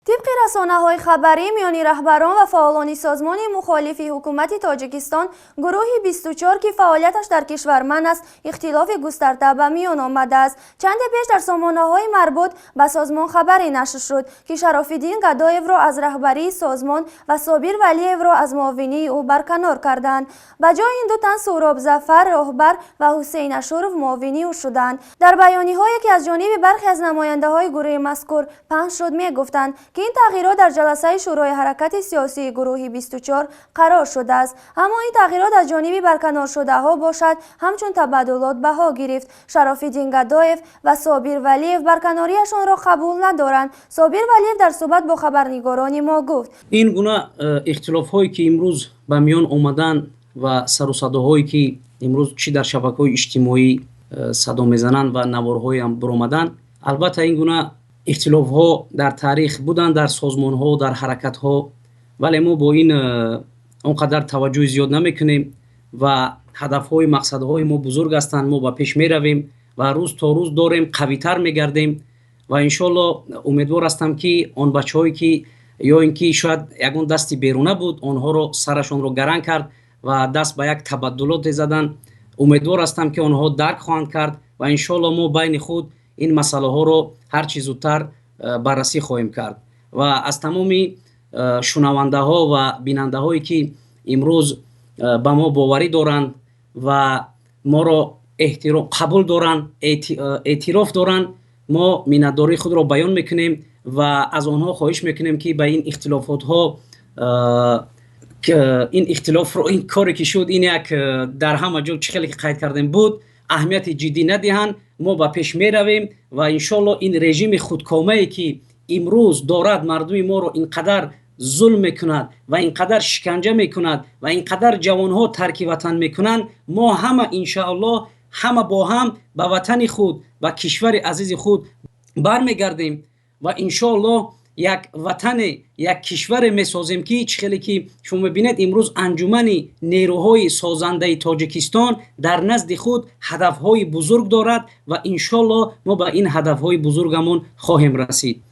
طبق رسانه‌های خبری میانی رهبران و فعالان سازمان مخالف حکومت تاجیکستان گروه 24 که فعالیتش در کشور من است اختلاف گسترده به میان آمده است. چند پیش در سامانه‌های مربوط به سازمان خبری نشر شد که شراف‌الدین گدایف را از رهبری سازمان و صابر ولیف را از معاونی او برکنار کردند. به جای این دو تن سهراب ظفر رهبر و حسین اشرف معاونی او شدند. در بیانیه‌هایی که از جانب برخی از نماینده‌های گروه مذکور پخش شد می‌گفتند که این تغییرات در جلسه شورای حرکت سیاسی گروه 24 قرار شده است، اما این تغییرات از جانب برکنار شده ها باشد همچون تبادلات بها گرفت. شراف‌الدین گدایف و صابر ولیف برکناریشان را قبول ندارند. صابر ولیف در صحبت با خبرنگاران ما گفت این گونه اختلاف هایی که امروز به میان آمدن و سر و صداهایی که امروز چی در شبکه‌های اجتماعی صدا میزنند و نوارهای هم برآمدن، البته این گونه اختلاف ها در تاریخ بودن، در سازمان ها، در حرکت ها، ولی ما با این اونقدر توجه زیاد نمیکنیم و هدف های مقصد های ما بزرگ هستند. ما با پیش می رویم و روز تا روز داریم قوی تر می گردیم و انشالله امیدوار هستم که آن بچه هایی که یا اینکه شاید یگان دستی بیرونه بود آنها رو سرشون رو گران کرد و دست به یک تبدلات زدن، امیدوار هستم که آنها درک خواهند کرد و انشالله ما بین خود این مسئله ها رو هر چیز زودتر بررسی خواهیم کرد و از تمامی شنونده ها و بیننده هایی که امروز به ما باوری دارند و ما را قبول دارند، اعتراف دارند، ما منتداری خود را بیان میکنیم و از آنها خواهش میکنیم که به این اختلافات ها این اختلاف رو، این کاری که شد، این یک در همه جا چخیلی که قید کردیم بود، اهمیت جدی ندهند. ما با پیش می رویم و انشالله این رژیم خودکامه‌ای که امروز دارد مردم ما رو اینقدر ظلم میکند و اینقدر شکنجه میکند و اینقدر جوانها ترک وطن میکنند، ما همه انشالله همه با هم به وطن خود و کشور عزیز خود برمیگردیم و انشالله یک وطن، یک کشور میسازیم که خیلی که شما میبینید امروز انجمن نیروهای سازنده تاجیکستان در نزد خود هدفهای بزرگ دارد و انشالله ما به این هدفهای بزرگمون خواهیم رسید.